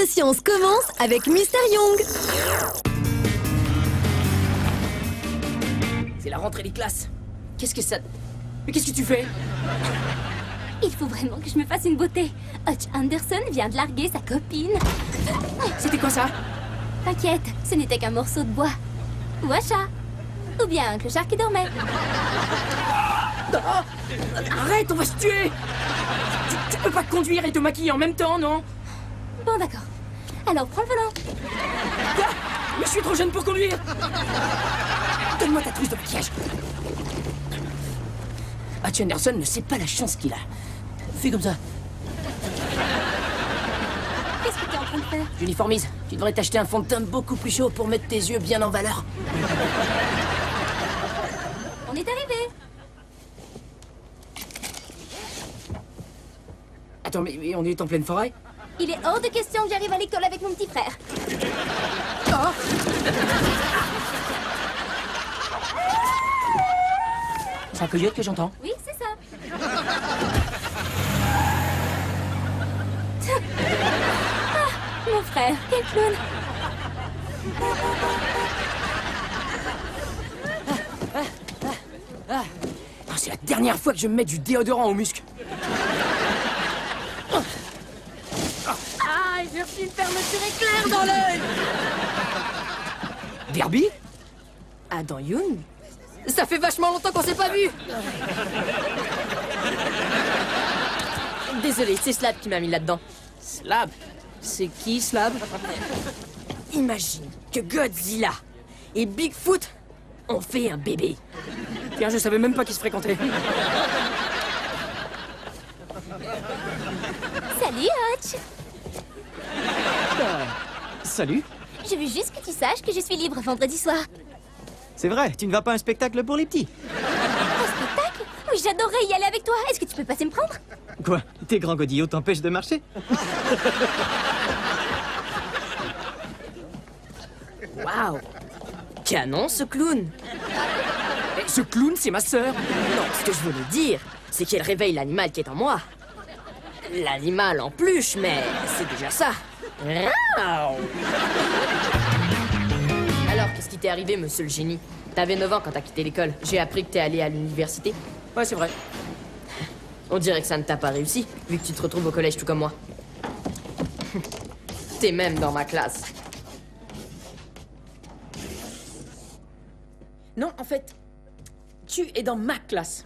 de science commence avec Mr. Young. C'est la rentrée des classes. Qu'est-ce que ça... Mais qu'est-ce que tu fais? Il faut vraiment que je me fasse une beauté. Hutch Anderson vient de larguer sa copine. C'était quoi ça? T'inquiète, ce n'était qu'un morceau de bois. Ou un chat. Ou bien un clochard qui dormait. Oh, arrête, on va se tuer. Tu peux pas conduire et te maquiller en même temps, non? Bon, d'accord. Alors, prends le volant. Quoi? Mais je suis trop jeune pour conduire. Donne-moi ta trousse de maquillage. Hutch Anderson ne sait pas la chance qu'il a. Fais comme ça. Qu'est-ce que t'es en train de faire? J'uniformise. Tu devrais t'acheter un fond de teint beaucoup plus chaud pour mettre tes yeux bien en valeur. On est arrivé. Attends, mais on est en pleine forêt? Il est hors de question que j'arrive à l'école avec mon petit frère. Oh! C'est un coyote que j'entends? Oui, c'est ça. Ah, mon frère, quel clown. Oh, c'est la dernière fois que je me mets du déodorant aux muscles. Ah, j'ai reçu une fermeture éclair dans l'œil. Derby? Adam Young? Ça fait vachement longtemps qu'on s'est pas vu. Désolé, c'est Slab qui m'a mis là-dedans. Slab? C'est qui, Slab? Imagine que Godzilla et Bigfoot ont fait un bébé. Tiens, je savais même pas qu'ils se fréquentaient. Salut, Hutch. Salut. Je veux juste que tu saches que je suis libre vendredi soir. C'est vrai, tu ne vas pas à un spectacle pour les petits? Un spectacle? Oui, j'adorerais y aller avec toi. Est-ce que tu peux passer me prendre? Quoi? Tes grands godillots t'empêchent de marcher? Waouh! Canon, ce clown! Et ce clown, c'est ma sœur. Non, ce que je voulais dire, c'est qu'elle réveille l'animal qui est en moi. L'animal en peluche, mais c'est déjà ça. Alors, qu'est-ce qui t'est arrivé, monsieur le génie? T'avais 9 ans quand t'as quitté l'école. J'ai appris que t'es allé à l'université. Ouais, c'est vrai. On dirait que ça ne t'a pas réussi, vu que tu te retrouves au collège tout comme moi. T'es même dans ma classe. Non, en fait, tu es dans ma classe.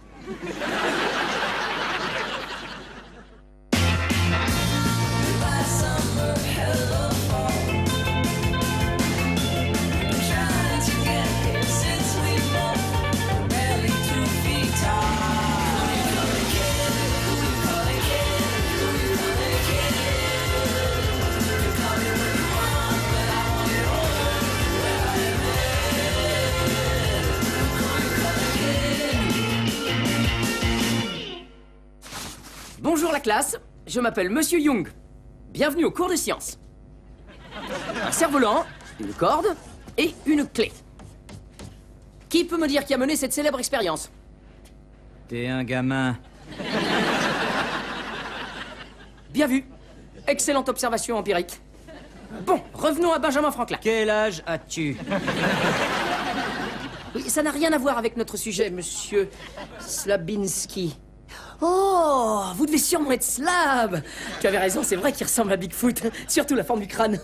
Bonjour la classe, je m'appelle Monsieur Young. Bienvenue au cours de sciences. Un cerf-volant, une corde et une clé. Qui peut me dire qui a mené cette célèbre expérience? T'es un gamin. Bien vu. Excellente observation empirique. Bon, revenons à Benjamin Franklin. Quel âge as-tu? Oui, ça n'a rien à voir avec notre sujet, monsieur Slabinski. Oh, vous devez sûrement être Slab. Tu avais raison, c'est vrai qu'il ressemble à Bigfoot, surtout la forme du crâne.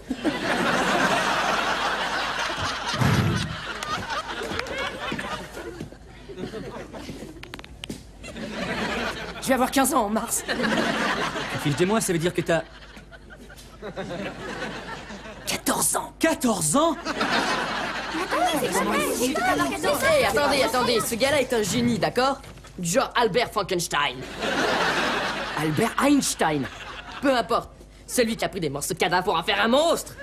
Je vais avoir 15 ans en mars. Fiche de moi, ça veut dire que t'as... 14 ans. 14 ans? Attendez, ce gars-là est un génie, d'accord? Du genre Albert Frankenstein. Albert Einstein. Peu importe, celui qui a pris des morceaux de cadavre pour en faire un monstre.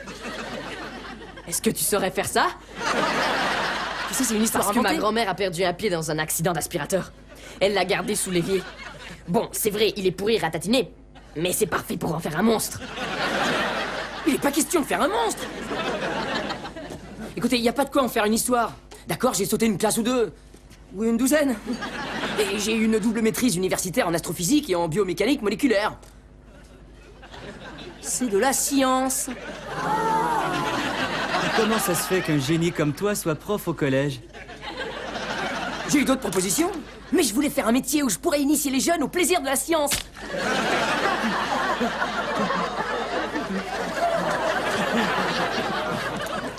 Est-ce que tu saurais faire ça? Ça, c'est une histoire Parce que ma inventée. grand-mère a perdu un pied dans un accident d'aspirateur. Elle l'a gardé sous l'évier. Bon, c'est vrai, il est pourri et ratatiné, mais c'est parfait pour en faire un monstre. Il n'est pas question de faire un monstre. Écoutez, il n'y a pas de quoi en faire une histoire. D'accord, j'ai sauté une classe ou deux. Ou une douzaine. Et j'ai eu une double maîtrise universitaire en astrophysique et en biomécanique moléculaire. c'est de la science. Comment ça se fait qu'un génie comme toi soit prof au collège? J'ai eu d'autres propositions, mais je voulais faire un métier où je pourrais initier les jeunes au plaisir de la science.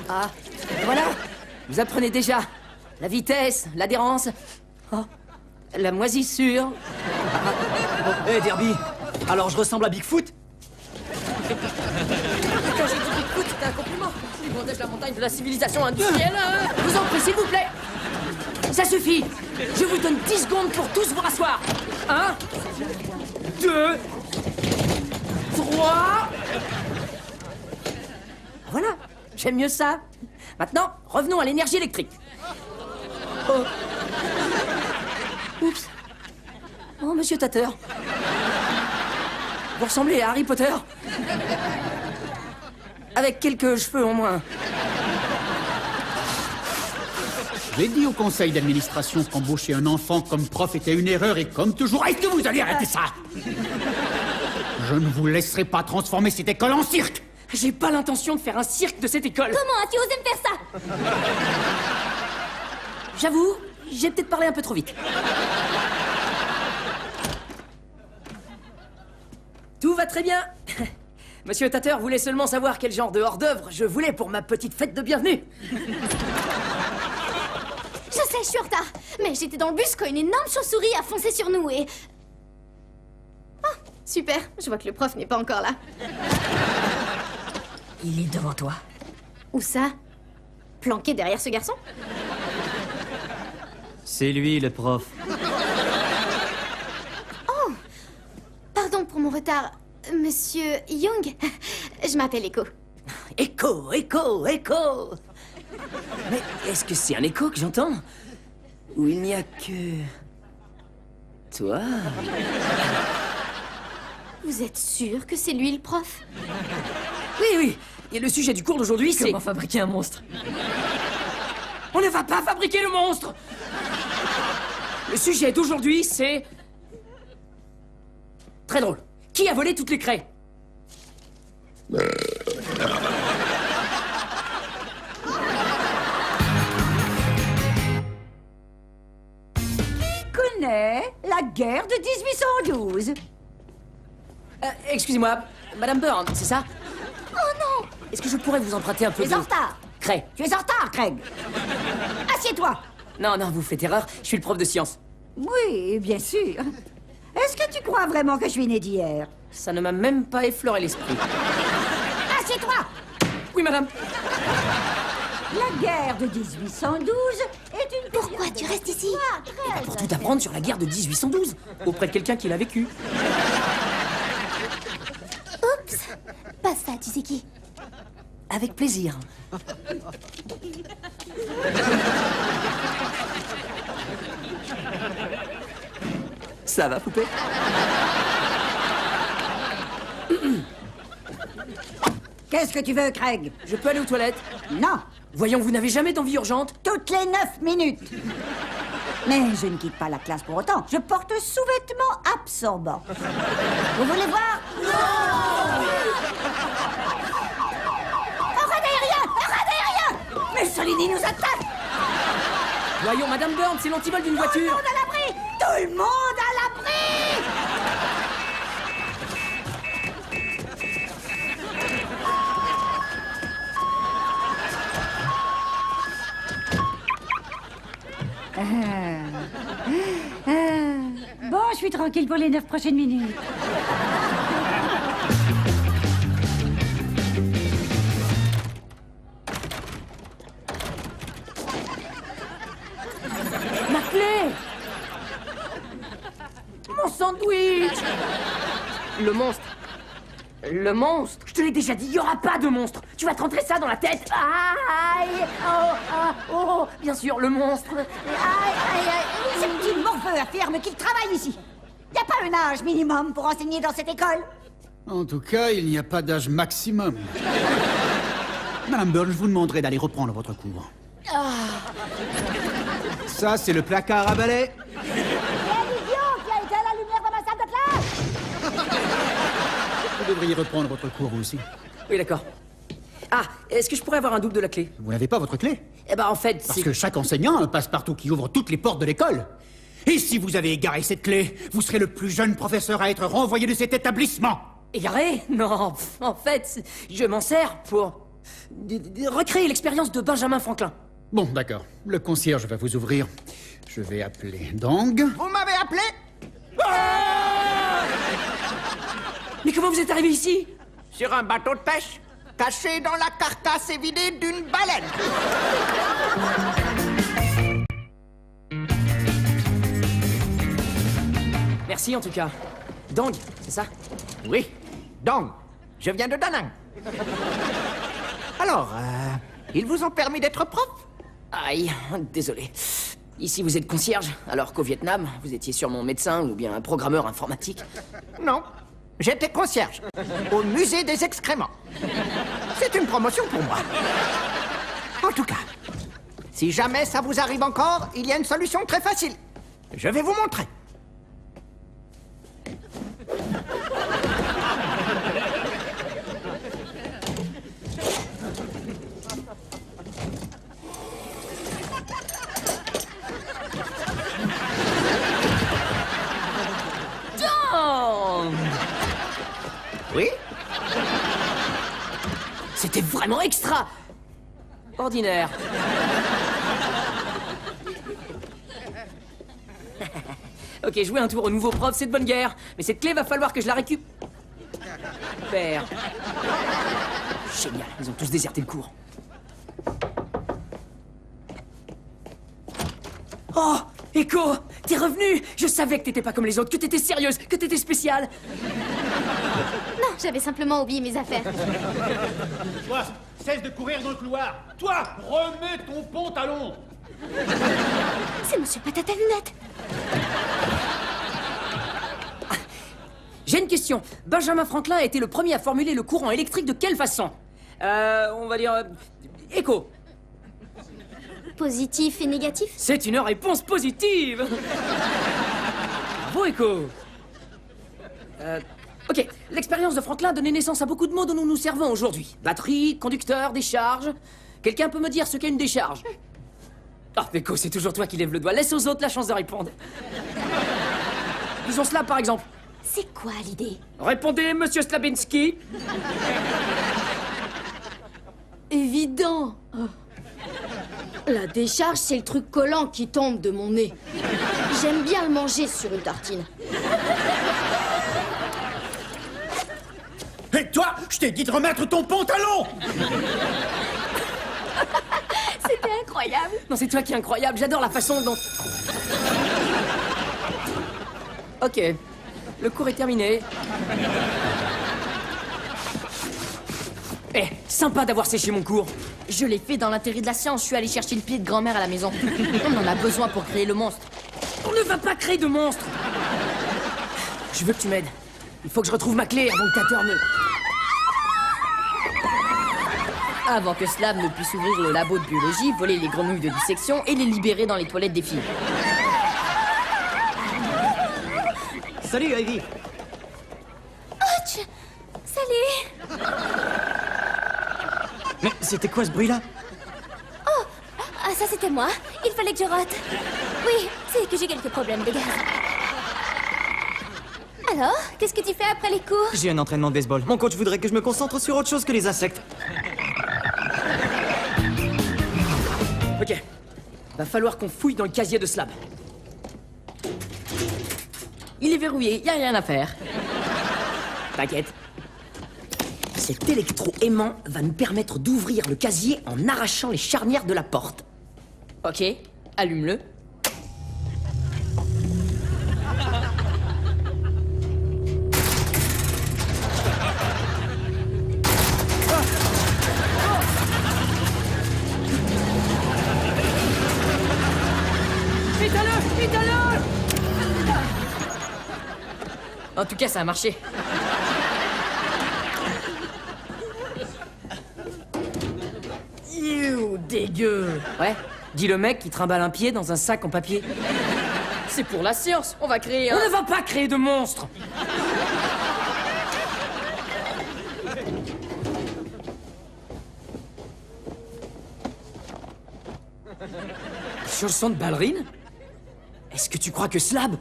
Ah, voilà. Vous apprenez déjà la vitesse, l'adhérence, oh, la moisissure. Hé, Derby, alors je ressemble à Bigfoot? Quand j'ai dit Bigfoot, c'était un compliment. Il protège la montagne de la civilisation industrielle. Vous en prie, s'il vous plaît. Ça suffit. Je vous donne 10 secondes pour tous vous rasseoir. 1, 2, 3. Voilà, j'aime mieux ça. Maintenant, revenons à l'énergie électrique. Oh. Oups. Oh, monsieur Tatter. Vous ressemblez à Harry Potter. Avec quelques cheveux en moins. J'ai dit au conseil d'administration qu'embaucher un enfant comme prof était une erreur et comme toujours, est-ce que vous allez arrêter ça? Je ne vous laisserai pas transformer cette école en cirque. J'ai pas l'intention de faire un cirque de cette école. Comment as-tu osé me faire ça? J'avoue, j'ai peut-être parlé un peu trop vite. Tout va très bien. Monsieur Tatter voulait seulement savoir quel genre de hors-d'œuvre je voulais pour ma petite fête de bienvenue. Je sais, je suis en retard. Mais j'étais dans le bus quand une énorme chauve-souris a foncé sur nous et... Oh, super. Je vois que le prof n'est pas encore là. Il est devant toi. Où ça? Planqué derrière ce garçon? C'est lui, le prof. Oh! Pardon pour mon retard, monsieur Young. Je m'appelle Echo. Écho, écho, écho. Mais est-ce que c'est un écho que j'entends? Ou il n'y a que... toi? Vous êtes sûr que c'est lui le prof? Oui, oui. Et le sujet du cours d'aujourd'hui, c'est... Comment fabriquer un monstre? On ne va pas fabriquer le monstre! Le sujet d'aujourd'hui, c'est... très drôle. Qui a volé toutes les craies? Connaît la guerre de 1812. Excusez-moi, Madame Byrne, c'est ça? Oh non! Est-ce que je pourrais vous emprunter un peu Tu de... es en retard. craie? Tu es en retard, Craig. Assieds-toi. Non, non, vous faites erreur. Je suis le prof de science. Oui, bien sûr. Est-ce que tu crois vraiment que je suis né d'hier? Ça ne m'a même pas effleuré l'esprit. Assieds-toi. Oui, madame. La guerre de 1812 est une... Pourquoi tu restes ici? Pour tout apprendre sur la guerre de 1812, auprès de quelqu'un qui l'a vécu. Oups! Pas ça, tu sais qui? Avec plaisir. Ça va, poupée? Qu'est-ce que tu veux, Craig? Je peux aller aux toilettes? Non, Voyons, vous n'avez jamais d'envie urgente? toutes les 9 minutes. Mais je ne quitte pas la classe pour autant. Je porte sous-vêtements absorbants. Vous voulez voir? Arrête aérien! Arrête aérien! Mussolini nous attaque! Voyons, Madame Byrne, c'est l'antivol d'une Tout le voiture. monde à l'abri! Tout le monde à l'abri! Bon, je suis tranquille pour les 9 prochaines minutes. Ma clé! Mon sandwich! Le monstre. Le monstre. Je te l'ai déjà dit, il n'y aura pas de monstre. Tu vas te rentrer ça dans la tête. Aïe! Oh, ah, oh, bien sûr, le monstre. Aïe, aïe, aïe. Ce petit morveux affirme qu'il travaille ici. Y a pas un âge minimum pour enseigner dans cette école? En tout cas, il n'y a pas d'âge maximum. Madame Byrne, je vous demanderai d'aller reprendre votre cours. Ça, c'est le placard à balai. Quel idiot qui a été à la lumière dans ma salle de classe! devriez reprendre votre cours, vous aussi. Oui, d'accord. Ah, est-ce que je pourrais avoir un double de la clé? Vous n'avez pas votre clé? Eh ben, en fait, Parce c'est... que chaque enseignant a un passe-partout qui ouvre toutes les portes de l'école. Et si vous avez égaré cette clé, vous serez le plus jeune professeur à être renvoyé de cet établissement. Égaré? Non, en fait, je m'en sers pour... recréer l'expérience de Benjamin Franklin. Bon, d'accord. Le concierge va vous ouvrir. Je vais appeler Dong. Vous m'avez appelé? Mais comment vous êtes arrivé ici? Sur un bateau de pêche, caché dans la carcasse évidée d'une baleine. Merci en tout cas. Dong, c'est ça? Oui, donc, je viens de Da Nang. Alors, ils vous ont permis d'être prof? Aïe, désolé. Ici vous êtes concierge, alors qu'au Vietnam, vous étiez sûrement médecin ou bien un programmeur informatique. Non, j'étais concierge au musée des excréments. C'est une promotion pour moi. En tout cas, si jamais ça vous arrive encore, il y a une solution très facile. Je vais vous montrer. Oui? C'était vraiment extra. Ordinaire. Ok, jouer un tour au nouveau prof, c'est de bonne guerre. Mais cette clé, va falloir que je la récupère. Génial, ils ont tous déserté le cours. Oh, Echo, t'es revenu. Je savais que t'étais pas comme les autres, que t'étais sérieuse, que t'étais spéciale. Non, j'avais simplement oublié mes affaires. Toi, cesse de courir dans le couloir. Toi, remets ton pantalon. C'est Monsieur Patate à lunettes. J'ai une question. Benjamin Franklin a été le premier à formuler le courant électrique de quelle façon? On va dire... Echo. Positif et négatif? C'est une réponse positive. Bravo, Echo. Ok, l'expérience de Franklin a donné naissance à beaucoup de mots dont nous nous servons aujourd'hui. Batterie, conducteur, décharge. Quelqu'un peut me dire ce qu'est une décharge? Oh, Echo, c'est toujours toi qui lèves le doigt. Laisse aux autres la chance de répondre. Disons cela, par exemple. C'est quoi l'idée? Répondez, monsieur Slabinski. Évident. La décharge, c'est le truc collant qui tombe de mon nez. J'aime bien le manger sur une tartine. Et toi, je t'ai dit de remettre ton pantalon. C'était incroyable. Non, c'est toi qui es incroyable. J'adore la façon dont... Ok. Le cours est terminé. Eh, sympa d'avoir séché mon cours. Je l'ai fait dans l'intérêt de la science. Je suis allé chercher le pied de grand-mère à la maison. On en a besoin pour créer le monstre. On ne va pas créer de monstre. Je veux que tu m'aides. Il faut que je retrouve ma clé avant que Tater ne... Avant que Slab ne puisse ouvrir le labo de biologie, voler les grenouilles de dissection et les libérer dans les toilettes des filles. Salut, Ivy. Salut. Mais c'était quoi ce bruit-là? Ah, ça c'était moi. Il fallait que je rote. Oui, c'est que j'ai quelques problèmes de gaz. Alors, qu'est-ce que tu fais après les cours? J'ai un entraînement de baseball. Mon coach voudrait que je me concentre sur autre chose que les insectes. Ok. Va falloir qu'on fouille dans le casier de Slab. Il est verrouillé, y a rien à faire. T'inquiète. Cet électro-aimant va nous permettre d'ouvrir le casier en arrachant les charnières de la porte. Ok, allume-le. Vite-le! Vite-le! En tout cas, ça a marché. Youh, dégueu. Ouais, dis le mec qui trimballe un pied dans un sac en papier. C'est pour la science, on va créer On un... ne va pas créer de monstres! Sur le sang de ballerine? Est-ce que tu crois que Slab...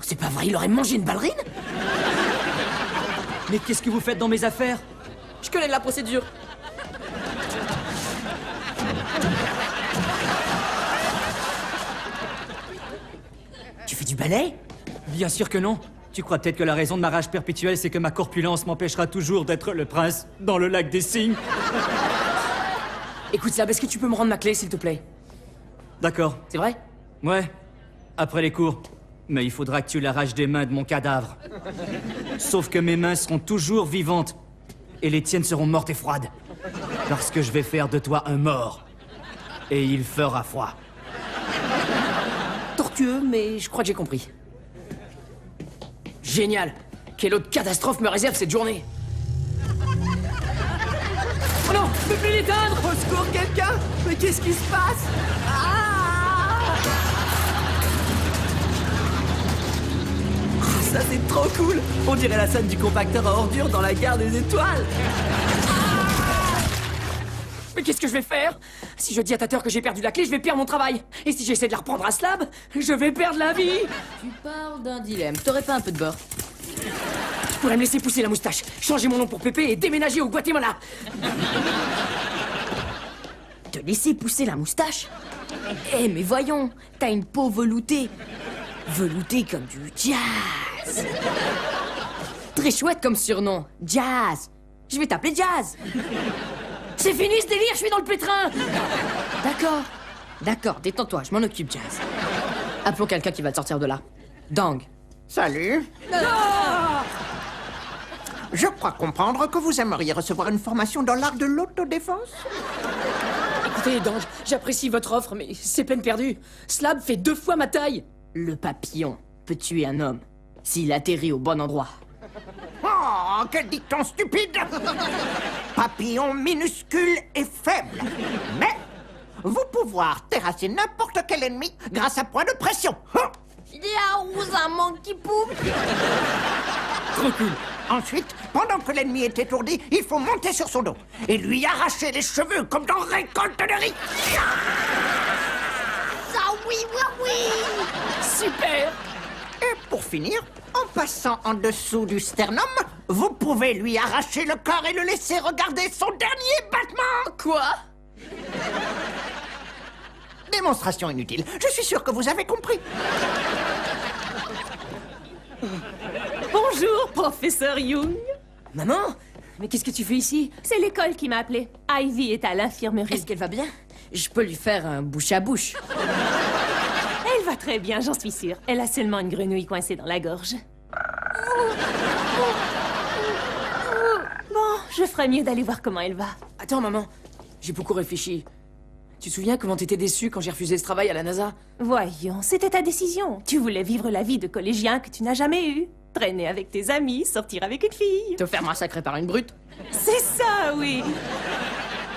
C'est pas vrai, il aurait mangé une ballerine? Mais qu'est-ce que vous faites dans mes affaires? Je connais la procédure. Tu fais du ballet? Bien sûr que non. Tu crois peut-être que la raison de ma rage perpétuelle, c'est que ma corpulence m'empêchera toujours d'être le prince dans le lac des cygnes? Écoute, Slab, est-ce que tu peux me rendre ma clé, s'il te plaît? D'accord. C'est vrai? Ouais. Après les cours. Mais il faudra que tu l'arraches des mains de mon cadavre. Sauf que mes mains seront toujours vivantes. Et les tiennes seront mortes et froides. Parce que je vais faire de toi un mort. Et il fera froid. Tortueux, mais je crois que j'ai compris. Génial! Quelle autre catastrophe me réserve cette journée? Oh non! Je peux plus l'éteindre! Au secours, quelqu'un! Mais qu'est-ce qui se passe? Ça c'est trop cool. On dirait la scène du compacteur à ordures dans la gare des étoiles. Mais qu'est-ce que je vais faire? Si je dis à Tater que j'ai perdu la clé, je vais perdre mon travail. Et si j'essaie de la reprendre à Slab, je vais perdre la vie. Tu parles d'un dilemme. T'aurais pas un peu de beurre? Tu pourrais me laisser pousser la moustache, changer mon nom pour Pépé et déménager au Guatemala. Te laisser pousser la moustache? Eh, mais voyons, t'as une peau veloutée. Veloutée comme du jazz. Très chouette comme surnom, Jazz. Je vais t'appeler Jazz. C'est fini ce délire, je suis dans le pétrin. D'accord, détends-toi, je m'en occupe, Jazz. Appelons quelqu'un qui va te sortir de là. Dang. Salut. Je crois comprendre que vous aimeriez recevoir une formation dans l'art de l'autodéfense. Écoutez, Dange, j'apprécie votre offre, mais c'est peine perdue. Slab fait 2 fois ma taille. Le papillon peut tuer un homme s'il atterrit au bon endroit. Oh, quel dicton stupide! Papillon minuscule et faible. Mais vous pouvoir terrasser n'importe quel ennemi grâce à point de pression. un monkey poop. Trop cool. Ensuite, pendant que l'ennemi est étourdi, il faut monter sur son dos et lui arracher les cheveux comme dans Récolte de riz. Ah oui, oui, oui! Super. Et pour finir, en passant en dessous du sternum, vous pouvez lui arracher le corps et le laisser regarder son dernier battement. Quoi? Démonstration inutile. Je suis sûr que vous avez compris. Bonjour, professeur Young. Maman? Mais qu'est-ce que tu fais ici? C'est l'école qui m'a appelée. Ivy est à l'infirmerie. Est-ce qu'elle va bien? Je peux lui faire un bouche à bouche. Elle va très bien, j'en suis sûre. Elle a seulement une grenouille coincée dans la gorge. Bon, je ferais mieux d'aller voir comment elle va. Attends, maman. J'ai beaucoup réfléchi. Tu te souviens comment t'étais déçue quand j'ai refusé ce travail à la NASA? Voyons, c'était ta décision. Tu voulais vivre la vie de collégien que tu n'as jamais eue. Traîner avec tes amis, sortir avec une fille. Te faire massacrer par une brute? C'est ça, oui.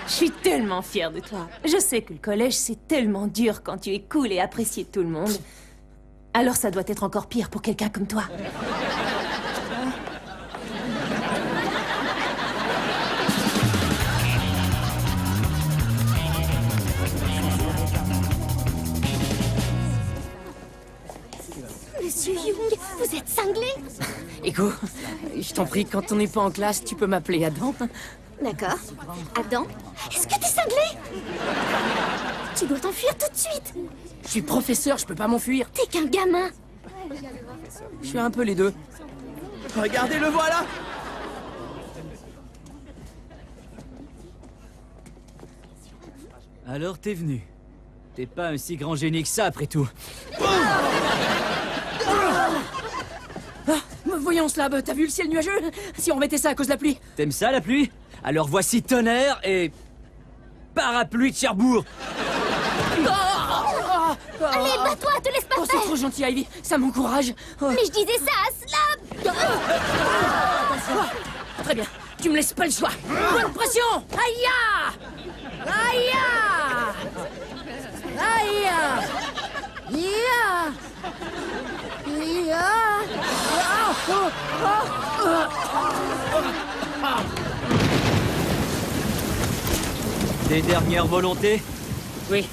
Je suis tellement fière de toi. Je sais que le collège, c'est tellement dur quand tu es cool et apprécié de tout le monde. Alors ça doit être encore pire pour quelqu'un comme toi. Monsieur Young, vous êtes cinglé? Écho, je t'en prie, quand on n'est pas en classe, tu peux m'appeler Adam. D'accord. Adam, est-ce que t'es cinglé? Tu dois t'enfuir tout de suite. Je suis professeur, je peux pas m'enfuir. T'es qu'un gamin. Je suis un peu les deux. Regardez, le voilà. Alors t'es venu. T'es pas un si grand génie que ça, après tout. Voyons, Slab, t'as vu le ciel nuageux? Si on remettait ça à cause de la pluie. T'aimes ça, la pluie? Alors voici tonnerre et... parapluie de Cherbourg. Allez, bats-toi, te laisse pas Oh, c'est faire. trop gentil, Ivy. Ça m'encourage. Oh. Mais je disais ça à Slab. Très bien. Tu me laisses pas le choix. Bonne pression. Aïe! Aïe! Aïe! Yeah! Yeah! Des dernières volontés? Oui.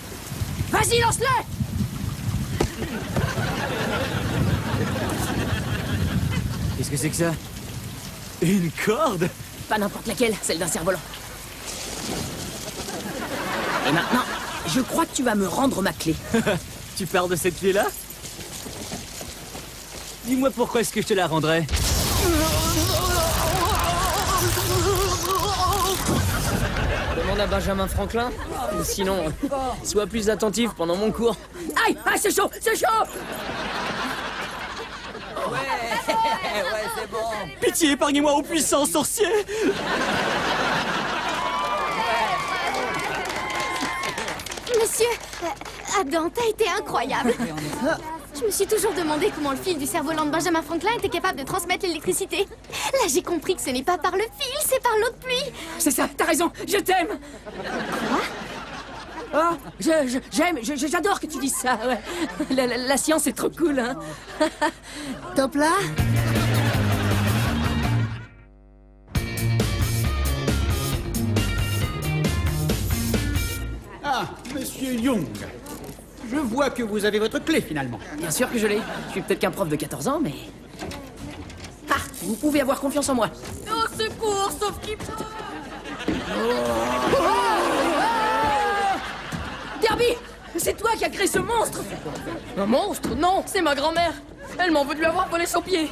Vas-y, lance-le! Qu'est-ce que c'est que ça? Une corde? Pas n'importe laquelle, celle d'un cerf-volant. Et maintenant, je crois que tu vas me rendre ma clé. Tu parles de cette clé-là? Dis-moi pourquoi est-ce que je te la rendrais? Demande à Benjamin Franklin. Sinon, sois plus attentif pendant mon cours. Aïe! Ah, c'est chaud! C'est chaud! Pitié, épargnez-moi au puissant sorcier! Monsieur, Adam, t'as été incroyable. Je me suis toujours demandé comment le fil du cerf-volant de Benjamin Franklin était capable de transmettre l'électricité. Là, j'ai compris que ce n'est pas par le fil, c'est par l'eau de pluie. C'est ça, t'as raison, je t'aime! Quoi? Oh, j'adore que tu dises ça, ouais. La science est trop cool, hein. Top là? Ah, monsieur Young. Je vois que vous avez votre clé, finalement. Bien sûr que je l'ai. Je suis peut-être qu'un prof de 14 ans, mais... Ah, vous pouvez avoir confiance en moi. Au secours, sauf qui... Derby! C'est toi qui as créé ce monstre! Un monstre? Non, c'est ma grand-mère. Elle m'en veut de lui avoir volé son pied.